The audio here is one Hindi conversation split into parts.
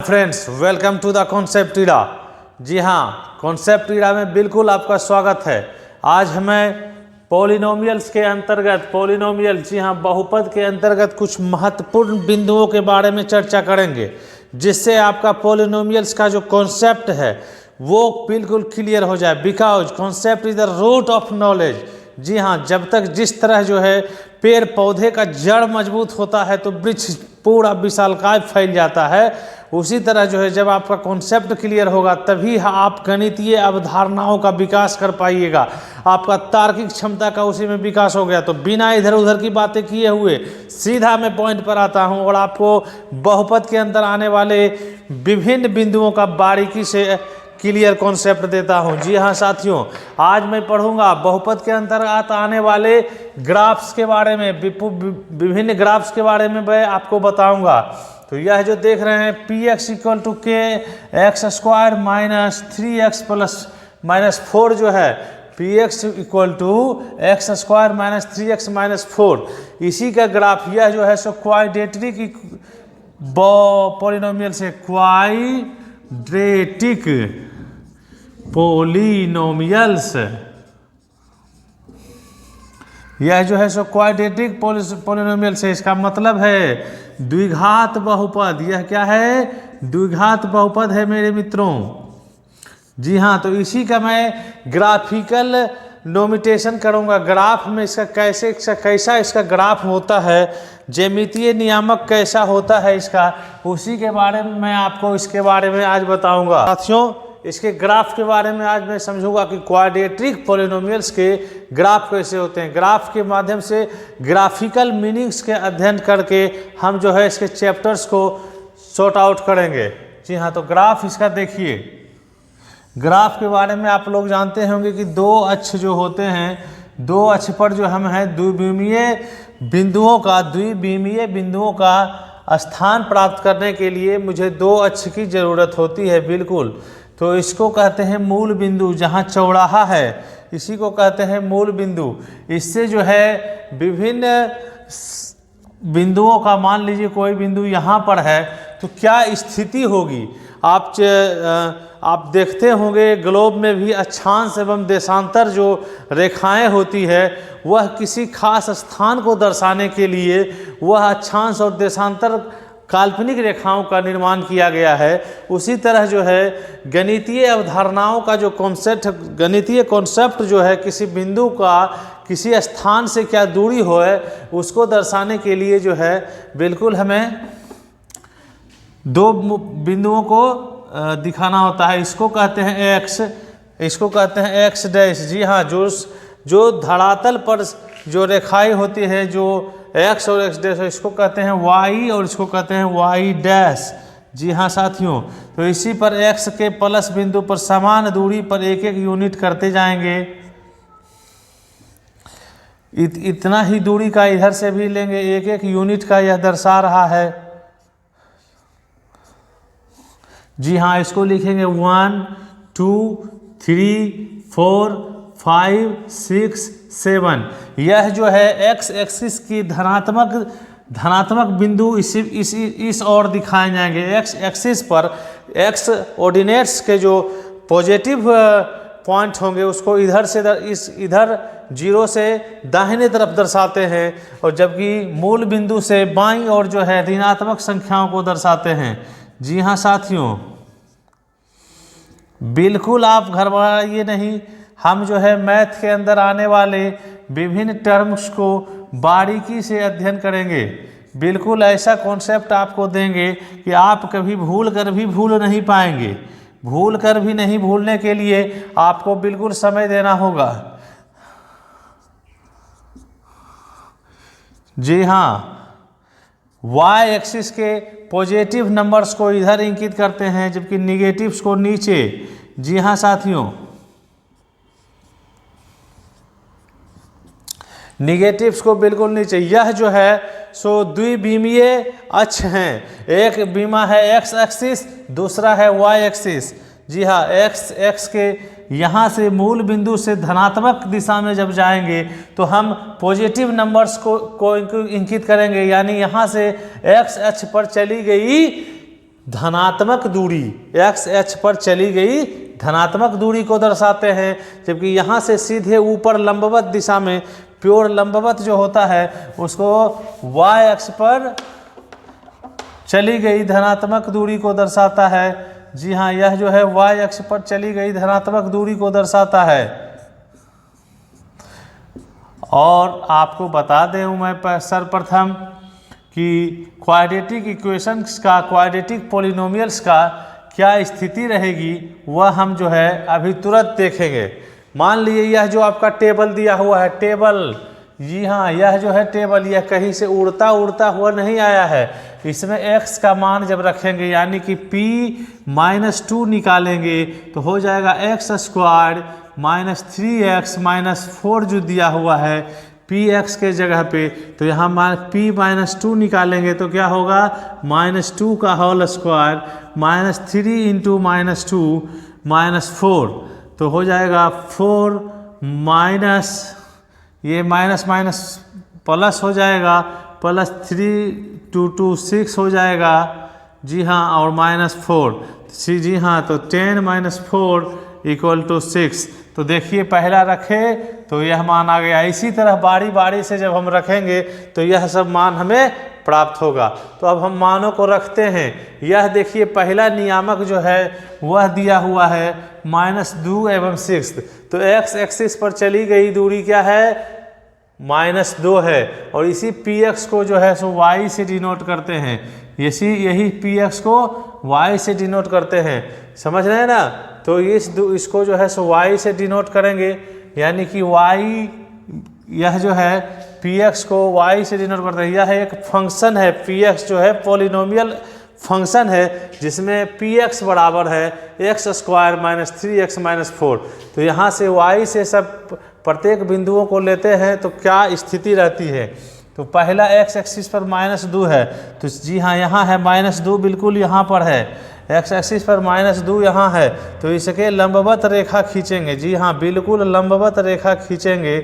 Friends, welcome to the concept era. जी हाँ, कॉन्सेप्ट ईरा में बिल्कुल आपका स्वागत है। आज हमें पॉलिनोमियल्स के अंतर्गत जी हाँ, बहुपद के अंतर्गत कुछ महत्वपूर्ण बिंदुओं के बारे में चर्चा करेंगे, जिससे आपका पॉलिनोमियल्स का जो कॉन्सेप्ट है वो बिल्कुल क्लियर हो जाए। Because concept is the root of knowledge. जी हाँ, जब तक जिस तरह जो है पेड़ पौधे का जड़ मजबूत होता है तो वृक्ष पूरा विशालकाय फैल जाता है, उसी तरह जो है जब आपका कॉन्सेप्ट क्लियर होगा तभी आप गणितीय अवधारणाओं का विकास कर पाइएगा। आपका तार्किक क्षमता का उसी में विकास हो गया। तो बिना इधर उधर की बातें किए हुए सीधा मैं पॉइंट पर आता हूं और आपको बहुपद के अंदर आने वाले विभिन्न बिंदुओं का बारीकी से क्लियर कॉन्सेप्ट देता हूं। जी हाँ साथियों, आज मैं पढ़ूंगा बहुपद के अंतर्गत आने वाले ग्राफ्स के बारे में, विभिन्न ग्राफ्स के बारे में मैं आपको बताऊंगा। तो यह जो देख रहे हैं p x equal to k x square minus 3x plus minus 4 जो है, p x equal to x square minus 3x minus 4, इसी का ग्राफ यह जो है सो क्वाड्रेटिक पॉलिनोमियल से क्वाड्रेटिक पॉलिनोमियल्स, यह जो है सो क्वाड्रेटिक पॉलिनोमियल से, इसका मतलब है द्विघात बहुपद। यह क्या है? द्विघात बहुपद है मेरे मित्रों। जी हाँ, तो इसी का मैं ग्राफिकल नोमिटेशन करूंगा। ग्राफ में इसका कैसा इसका ग्राफ होता है, ज्यामितीय नियामक कैसा होता है इसका, उसी के बारे में मैं आपको इसके बारे में आज बताऊंगा। साथियों, इसके ग्राफ के बारे में आज मैं समझूंगा कि क्वाड्रेटिक पॉलिनोमियल्स के ग्राफ कैसे होते हैं। ग्राफ के माध्यम से ग्राफिकल मीनिंग्स के अध्ययन करके हम जो है इसके चैप्टर्स को सॉर्ट आउट करेंगे। जी हाँ, तो ग्राफ इसका देखिए। ग्राफ के बारे में आप लोग जानते होंगे कि दो अक्ष जो होते हैं, दो अक्ष पर जो हम हैं द्विविमीय बिंदुओं का स्थान प्राप्त करने के लिए मुझे दो अक्ष की ज़रूरत होती है। बिल्कुल, तो इसको कहते हैं मूल बिंदु। जहाँ चौराहा है इसी को कहते हैं मूल बिंदु। इससे जो है विभिन्न बिंदुओं का, मान लीजिए कोई बिंदु यहाँ पर है तो क्या स्थिति होगी। आप देखते होंगे ग्लोब में भी अक्षांश एवं देशांतर जो रेखाएं होती है वह किसी खास स्थान को दर्शाने के लिए वह अक्षांश और देशांतर काल्पनिक रेखाओं का निर्माण किया गया है। उसी तरह जो है गणितीय अवधारणाओं का जो गणितीय कॉन्सेप्ट जो है, किसी बिंदु का किसी स्थान से क्या दूरी हो है उसको दर्शाने के लिए जो है बिल्कुल हमें दो बिंदुओं को दिखाना होता है। इसको कहते हैं एक्स, इसको कहते हैं एक्स डैश। जी हाँ, जो धरातल पर जो रेखाएं होती है, जो एक्स और एक्स डैश, इसको कहते हैं वाई और इसको कहते हैं वाई डैश। जी हाँ साथियों, तो इसी पर एक्स के प्लस बिंदु पर समान दूरी पर एक एक यूनिट करते जाएंगे। इतना ही दूरी का इधर से भी लेंगे, एक एक यूनिट का यह दर्शा रहा है। जी हाँ, इसको लिखेंगे 1 2 3 4 5 6 7। यह जो है एक्स एक्सिस की धनात्मक बिंदु इस ओर दिखाए जाएंगे। एक्स एक्सिस पर एक्स ऑर्डिनेट्स के जो पॉजिटिव पॉइंट होंगे उसको इधर से इधर 0 से दाहिने तरफ दर्शाते हैं, और जबकि मूल बिंदु से बाईं ओर जो है ऋणात्मक संख्याओं को दर्शाते हैं। जी हाँ साथियों, बिल्कुल आप घबराइए नहीं। हम जो है मैथ के अंदर आने वाले विभिन्न टर्म्स को बारीकी से अध्ययन करेंगे। बिल्कुल ऐसा कॉन्सेप्ट आपको देंगे कि आप कभी भूल नहीं पाएंगे। नहीं भूलने के लिए आपको बिल्कुल समय देना होगा। जी हाँ, वाई एक्सिस के पॉजिटिव नंबर्स को इधर इंकित करते हैं, जबकि निगेटिव्स को नीचे। जी हाँ साथियों, निगेटिव्स को बिल्कुल नीचे। यह जो है सो द्विविमीय अक्ष हैं। एक बीमा है एक्स एक्सिस, दूसरा है वाई एक्सिस। जी हाँ, एक्स के यहाँ से मूल बिंदु से धनात्मक दिशा में जब जाएंगे तो हम पॉजिटिव नंबर्स को इंकित करेंगे, यानी यहाँ से एक्स अक्ष पर चली गई धनात्मक दूरी एक्स एच पर चली गई धनात्मक दूरी को दर्शाते हैं, जबकि यहाँ से सीधे ऊपर लंबवत दिशा में प्योर लंबवत जो होता है उसको वाई एक्स पर चली गई धनात्मक दूरी को दर्शाता है। जी हाँ, यह जो है वाई एक्स पर चली गई धनात्मक दूरी को दर्शाता है। और आपको बता दें मैं सर्वप्रथम कि क्वाड्रेटिक इक्वेशंस का, क्वाड्रेटिक पॉलिनोमियल्स का क्या स्थिति रहेगी वह हम जो है अभी तुरंत देखेंगे। मान लीजिए यह जो आपका टेबल दिया हुआ है, टेबल, जी हाँ, यह जो है टेबल, यह कहीं से उड़ता उड़ता हुआ नहीं आया है। इसमें x का मान जब रखेंगे यानी कि p-2 निकालेंगे तो हो जाएगा x square minus 3x minus 4 जो दिया हुआ है px के जगह पे, तो यहाँ p-2 निकालेंगे तो क्या होगा, -2 का होल स्क्वायर माइनस 3 इंटू -2 -4, तो हो जाएगा 4 माइनस ये माइनस माइनस प्लस हो जाएगा, प्लस 3 2 6 हो जाएगा। जी हाँ, और -4, जी हाँ, तो 10 - 4 = 6। तो देखिए पहला रखे तो यह मान आ गया। इसी तरह बारी बारी से जब हम रखेंगे तो यह सब मान हमें प्राप्त होगा। तो अब हम मानों को रखते हैं। यह देखिए पहला नियामक जो है वह दिया हुआ है -2 एवं 6, तो x एक्सिस पर चली गई दूरी क्या है, -2 है। और इसी px को जो है सो y से डिनोट करते हैं, यही px को y से डिनोट करते हैं, समझ रहे हैं ना। तो इसको जो है सो y से डिनोट करेंगे, यानी कि y, यह जो है px को y से डिनोट करते हैं। यह एक फंक्शन है, px जो है पॉलिनोमियल फंक्शन है जिसमें px बराबर है x square minus 3x minus 4। तो यहाँ से y से सब प्रत्येक बिंदुओं को लेते हैं तो क्या स्थिति रहती है। तो पहला x एक्सिस पर -2 है, तो जी हाँ यहाँ है -2, बिल्कुल यहाँ पर है x एक्सिस पर -2 यहाँ है, तो इसके लंबवत रेखा खींचेंगे। जी हाँ, बिल्कुल लंबवत रेखा खींचेंगे,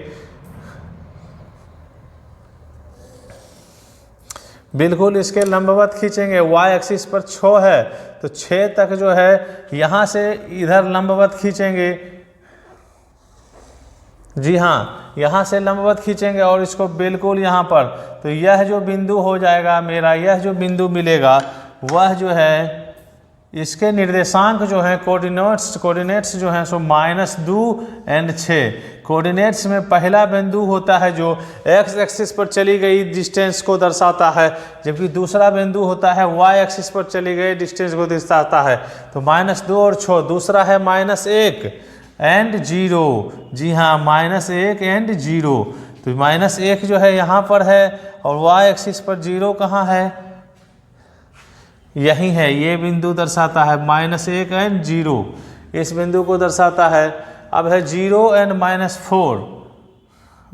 बिल्कुल इसके लंबवत खींचेंगे। y एक्सिस पर 6 है तो 6 तक जो है यहाँ से इधर लंबवत खींचेंगे। जी हाँ, यहाँ से लंबवत खींचेंगे और इसको बिल्कुल यहाँ पर, तो यह जो बिंदु हो जाएगा मेरा, यह जो बिंदु मिलेगा वह जो है इसके निर्देशांक जो है कोऑर्डिनेट्स जो हैं सो -2 और 6। कोऑर्डिनेट्स में पहला बिंदु होता है जो x एक्सिस पर चली गई डिस्टेंस को दर्शाता है, जबकि दूसरा बिंदु होता है y एक्सिस पर चली गई डिस्टेंस को दर्शाता है। तो -2 और 6, दूसरा है -1 और 0। जी हाँ, -1 और 0, तो -1 जो है यहाँ पर है और y एक्सिस पर 0 कहाँ है, यही है, ये बिंदु दर्शाता है -1 और 0, इस बिंदु को दर्शाता है। अब है 0 और -4,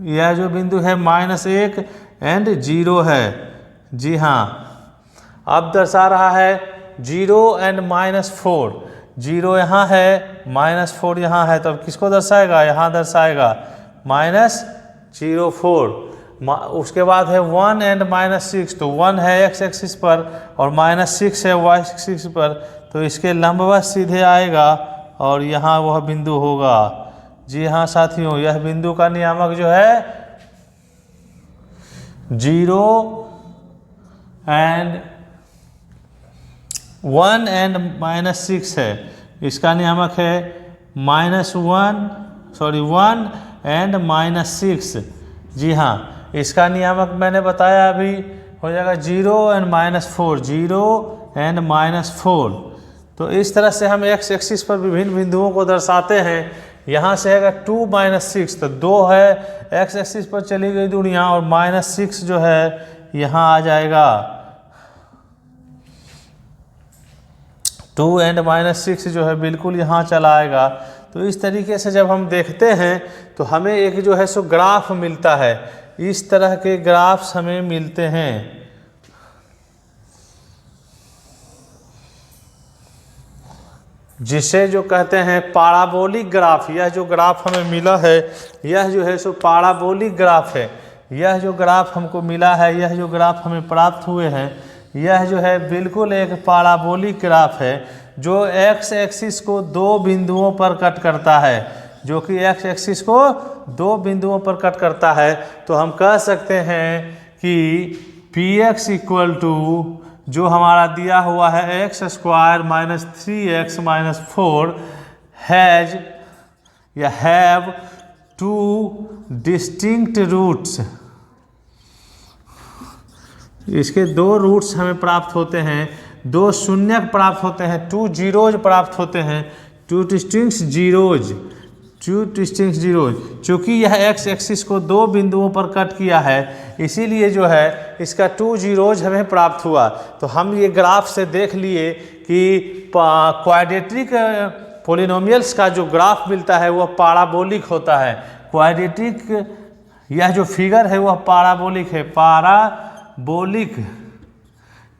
यह जो बिंदु है -1 और 0 है। जी हाँ, अब दर्शा रहा है 0 और -4, 0 यहाँ है, -4 यहाँ है, तो अब किसको दर्शाएगा, यहाँ दर्शाएगा -0 4। उसके बाद है 1 और -6, तो 1 है x एक्सिस पर और -6 है y एक्सिस पर, तो इसके लंबवत सीधे आएगा और यहाँ वह बिंदु होगा। जी हाँ साथियों, यह बिंदु का नियामक जो है 0 और 1 और -6 है। इसका नियामक है -1 और -6। जी हाँ, इसका नियामक मैंने बताया अभी हो जाएगा 0 और -4, 0 और -4। तो इस तरह से हम x एक्सिस पर विभिन्न बिंदुओं को दर्शाते हैं। यहाँ से है 2 - 6, तो 2 है x एक्सिस पर चली गई दूरियाँ और -6 जो है यहाँ आ जाएगा। 2 और -6 जो है बिल्कुल यहाँ चला आएगा। तो इस तरीके से जब हम देखते हैं तो हमें एक जो है सो ग्राफ मिलता है, इस तरह के ग्राफ्स हमें मिलते हैं। जिसे जो कहते हैं पाराबोलिक ग्राफ। यह जो ग्राफ हमें मिला है यह जो है सो पाराबोलिक ग्राफ है। यह जो ग्राफ हमको मिला है, यह जो ग्राफ हमें प्राप्त हुए हैं, यह जो है बिल्कुल एक पैराबोलिक ग्राफ है जो एक्स एक्सिस को दो बिंदुओं पर कट करता है, जो कि एक्स एक्सिस को दो बिंदुओं पर कट करता है। तो हम कह सकते हैं कि पी एक्स इक्वल टू जो हमारा दिया हुआ है x square minus 3x minus 4 has या हैव टू डिस्टिंक्ट रूट्स। इसके दो रूट्स हमें प्राप्त होते हैं, दो शून्यक प्राप्त होते हैं, 2 जीरोज प्राप्त होते हैं, 2 डिस्टिंक्ट जीरोज, 2 डिस्टिंक्ट जीरोज। चूँकि यह एक्स एक्सिस को दो बिंदुओं पर कट किया है इसीलिए जो है इसका 2 जीरोज हमें प्राप्त हुआ। तो हम ये ग्राफ से देख लिए कि क्वाड्रेटिक पोलिनोमियल्स का जो ग्राफ मिलता है वह पैराबोलिक होता है। क्वाड्रेटिक यह जो फिगर है वह पैराबोलिक है, पैराबोलिक।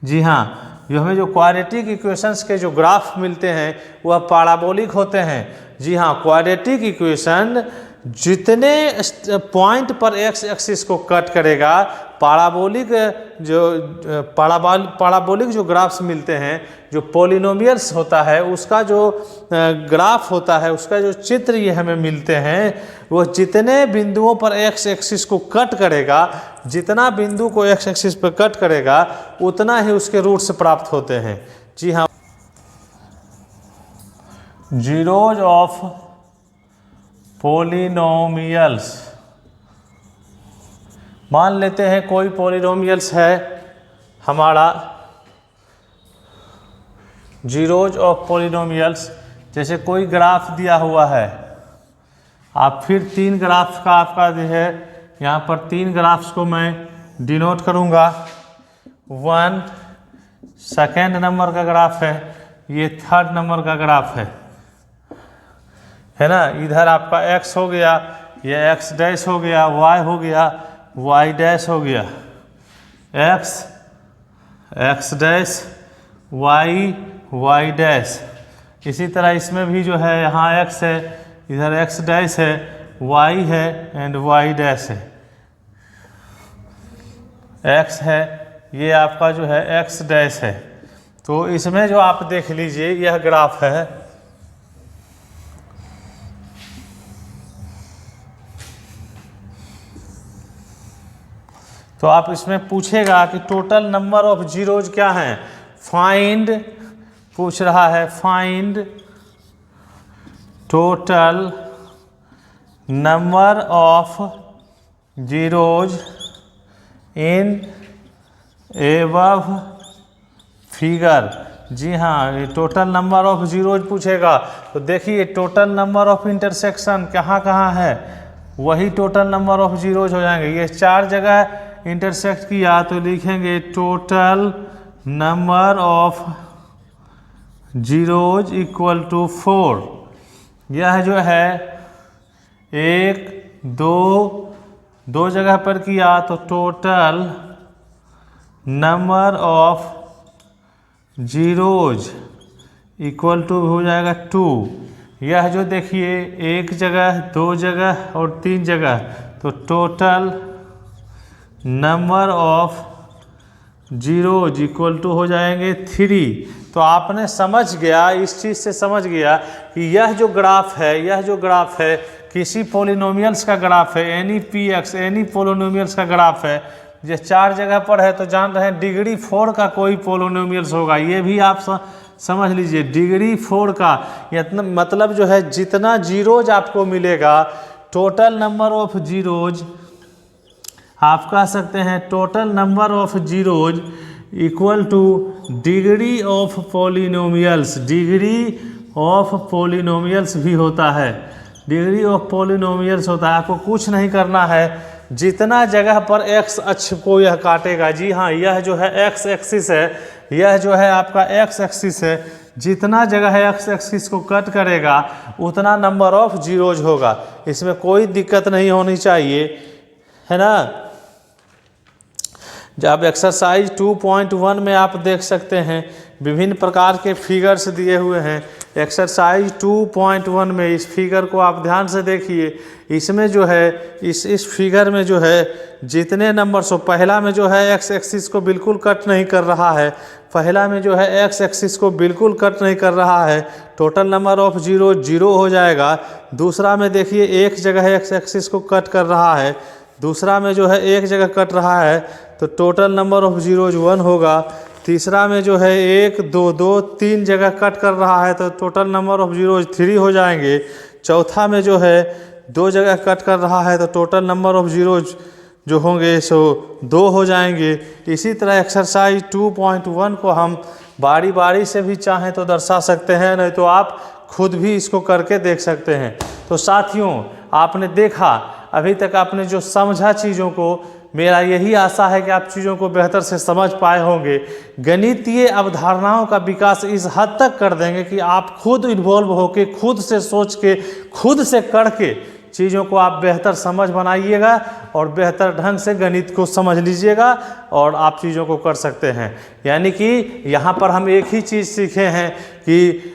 जी हाँ, जो हमें जो क्वाड्रेटिक इक्वेशंस के जो ग्राफ मिलते हैं वह पैराबोलिक होते हैं। जी हाँ, क्वाड्रेटिक इक्वेशन जितने पॉइंट पर एक्स एक्सिस को कट करेगा, पैराबोलिक जो पैराबोलिक जो ग्राफ्स मिलते हैं, जो पोलिनोमियल्स होता है उसका जो ग्राफ होता है, उसका जो चित्र ये हमें मिलते हैं, वो जितने बिंदुओं पर एक्स एक्सिस को कट करेगा, जितना बिंदु को एक्स एक्सिस पर कट करेगा उतना ही उसके रूट्स प्राप्त होते हैं। जी हाँ, जीरोज ऑफ पोलिनोमियल्स। मान लेते हैं कोई पोलिनोमियल्स है हमारा, जीरोज ऑफ पोलिनोमियल्स, जैसे कोई ग्राफ दिया हुआ है, आप फिर 3 ग्राफ का आपका जो है यहाँ पर 3 ग्राफ्स को मैं डिनोट करूँगा। 1 सेकेंड नंबर का ग्राफ है, ये 3rd नंबर का ग्राफ है ना। इधर आपका x हो गया, ये x डैश हो गया, y हो गया, y डैश हो गया, x डैश, y डैश। इसी तरह इसमें भी जो है यहाँ x है, इधर x डैश है, y है एंड y डैश है, x है, ये आपका जो है x डैश है। तो इसमें जो आप देख लीजिए यह ग्राफ है, तो आप इसमें पूछेगा कि टोटल नंबर ऑफ जीरोज क्या हैं, फाइंड पूछ रहा है, find total number of zeros in above figure. जी हाँ, ये टोटल नंबर ऑफ जीरोज पूछेगा। तो देखिए टोटल नंबर ऑफ इंटरसेक्शन कहाँ कहाँ है, वही टोटल नंबर ऑफ जीरोज हो जाएंगे। ये 4 जगह इंटरसेक्ट किया तो लिखेंगे total number of zeros equal to 4। यह जो है 1 2 जगह पर किया तो total number of zeros equal to हो जाएगा 2। यह जो देखिए 1 जगह 2 जगह और 3 जगह, तो total number of zeros equal to हो जाएंगे 3। तो आपने समझ गया, इस चीज़ से समझ गया कि यह जो ग्राफ है किसी पोलिनोमियल्स का ग्राफ है, any P x, any polynomials का ग्राफ है। ये 4 जगह पर है तो जान रहे हैं डिग्री 4 का कोई पोलिनोमियल्स होगा, ये भी आप समझ लीजिए। डिग्री 4 का इतना मतलब जो है जितना जीरोज आपको मिलेगा, टोटल नंबर ऑफ जीरोज, आप कह सकते हैं total number of zeros equal two degree of polynomials. Degree of polynomials भी होता है, डिग्री ऑफ पोलिनोमियल्स होता है। आपको कुछ नहीं करना है, जितना जगह पर एक्स अक्ष को यह काटेगा, जी हाँ, यह जो है एक्स एक्सिस है, यह जो है आपका एक्स एक्सिस है, जितना जगह है एक्स एक्सिस को कट करेगा उतना नंबर ऑफ जीरोज होगा। इसमें कोई दिक्कत नहीं होनी चाहिए, है ना। जब एक्सरसाइज 2.1 में आप देख सकते हैं विभिन्न प्रकार के फिगर्स दिए हुए हैं, एक्सरसाइज 2.1 में इस फिगर को आप ध्यान से देखिए। इसमें जो है इस फिगर में जो है जितने नंबर सो पहला में जो है एक्स एक्सिस को बिल्कुल कट नहीं कर रहा है, पहला में जो है एक्स एक्सिस को बिल्कुल कट नहीं कर रहा है, टोटल नंबर ऑफ जीरो 0 हो जाएगा। दूसरा में देखिए एक जगह एक्स एक्सिस को कट कर रहा है, दूसरा में जो है एक जगह कट रहा है तो टोटल नंबर ऑफ जीरोज 1 होगा। तीसरा में जो है 1 2 2 3 जगह कट कर रहा है तो टोटल नंबर ऑफ जीरोज 3 हो जाएंगे। चौथा में जो है 2 जगह कट कर रहा है तो टोटल नंबर ऑफ जीरोज जो होंगे सो 2 हो जाएंगे। इसी तरह एक्सरसाइज 2.1 को हम बारी बारी से भी चाहें तो दर्शा सकते हैं, नहीं तो आप खुद भी इसको करके देख सकते हैं। तो साथियों, आपने देखा अभी तक आपने जो समझा चीज़ों को, मेरा यही आशा है कि आप चीज़ों को बेहतर से समझ पाए होंगे। गणितीय अवधारणाओं का विकास इस हद तक कर देंगे कि आप खुद इन्वॉल्व होके, खुद से सोच के, खुद से करके चीज़ों को आप बेहतर समझ बनाइएगा और बेहतर ढंग से गणित को समझ लीजिएगा और आप चीज़ों को कर सकते हैं। यानी कि यहाँ पर हम एक ही चीज़ सीखे हैं कि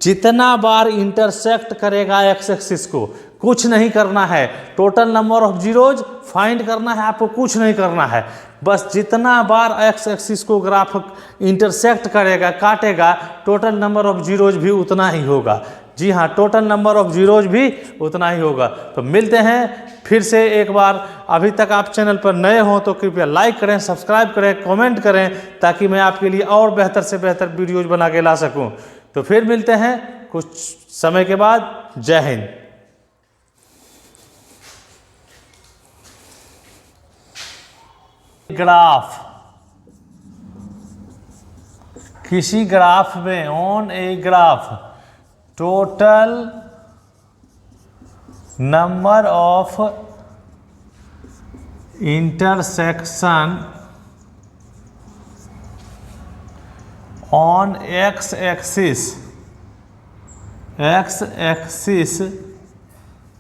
जितना बार इंटरसेक्ट करेगा एक्स एक्सिस को, कुछ नहीं करना है, total number of zeros find करना है, आपको कुछ नहीं करना है। बस जितना बार एक्स एक्सिस को ग्राफ इंटरसेक्ट करेगा, काटेगा, टोटल नंबर ऑफ जीरोज भी उतना ही होगा। जी हाँ, टोटल नंबर ऑफ जीरोज भी उतना ही होगा। तो मिलते हैं फिर से एक बार। अभी तक आप चैनल पर नए हों तो कृपया लाइक करें, सब्सक्राइब करें, कमेंट करें, ताकि मैं आपके लिए और बेहतर से बेहतर वीडियोज बना के ला सकूं। तो फिर मिलते हैं कुछ समय के बाद। जय हिंद। ग्राफ, किसी ग्राफ में, on a graph, total number of intersection on x axis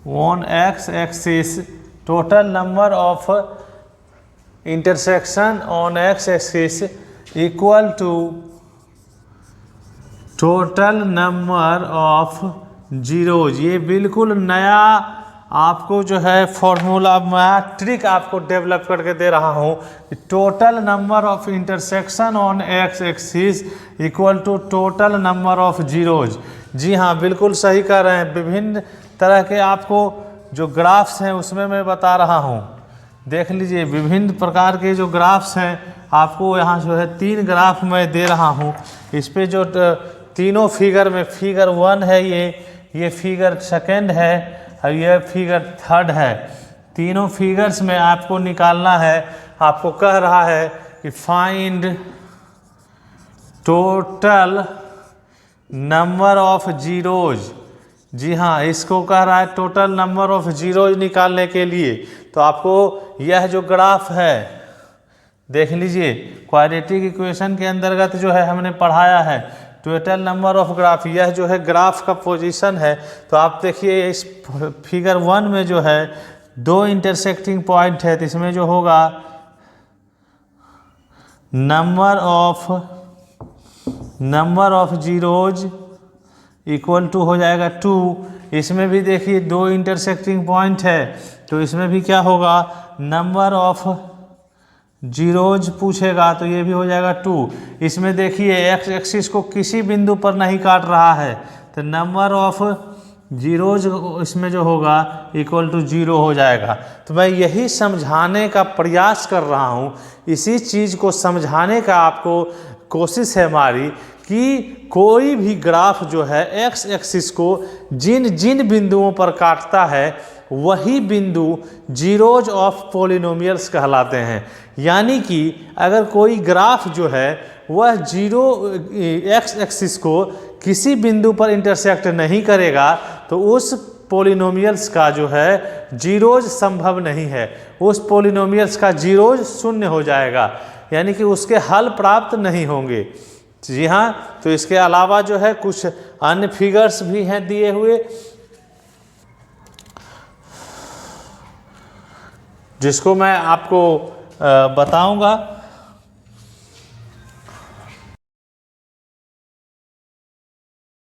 on x axis, total number of intersection on x axis equal to total number of zeros. ये बिल्कुल नया आपको जो है फॉर्मूला, मैं ट्रिक आपको डेवलप करके दे रहा हूँ। Total number of intersection on x axis equal to total number of zeros. जी हाँ, बिल्कुल सही कह रहे हैं। विभिन्न तरह के आपको जो ग्राफ्स हैं उसमें मैं बता रहा हूँ। देख लीजिए, विभिन्न प्रकार के जो ग्राफ्स हैं आपको यहाँ जो है 3 ग्राफ मैं दे रहा हूँ। इस पे जो तीनों फिगर में, फिगर 1 है ये फिगर 2 है और ये फिगर 3 है। तीनों फिगर्स में आपको निकालना है, आपको कह रहा है कि find total number of zeros. जी हाँ, इसको कह रहा है टोटल नंबर ऑफ जीरोज निकालने के लिए। तो आपको यह जो ग्राफ है देख लीजिए, क्वाड्रेटिक इक्वेशन के अंतर्गत जो है हमने पढ़ाया है टोटल नंबर ऑफ ग्राफ। यह जो है ग्राफ का पोजीशन है। तो आप देखिए इस फिगर 1 में जो है 2 इंटरसेक्टिंग पॉइंट है, तो इसमें जो होगा number of zeros equal to हो जाएगा 2। इसमें भी देखिए 2 इंटरसेक्टिंग पॉइंट है, तो इसमें भी क्या होगा, नंबर ऑफ जीरोज पूछेगा तो ये भी हो जाएगा 2। इसमें देखिए एक्स एक्सिस को किसी बिंदु पर नहीं काट रहा है, तो नंबर ऑफ जीरोज इसमें जो होगा इक्वल टू 0 हो जाएगा। तो मैं यही समझाने का प्रयास कर रहा हूँ, इसी चीज़ को समझाने का आपको कोशिश है हमारी कि कोई भी ग्राफ जो है एक्स एक्सिस को जिन जिन बिंदुओं पर काटता है वही बिंदु जीरोज ऑफ पॉलिनोमियल्स कहलाते हैं। यानी कि अगर कोई ग्राफ जो है वह एक्स एक्सिस को किसी बिंदु पर इंटरसेक्ट नहीं करेगा तो उस पॉलिनोमियल्स का जो है जीरोज संभव नहीं है, उस पॉलिनोमियल्स का जीरोज 0 हो जाएगा, यानी कि उसके हल प्राप्त नहीं होंगे। जी हाँ, तो इसके अलावा जो है कुछ अन्य फिगर्स भी हैं दिए हुए, जिसको मैं आपको बताऊंगा।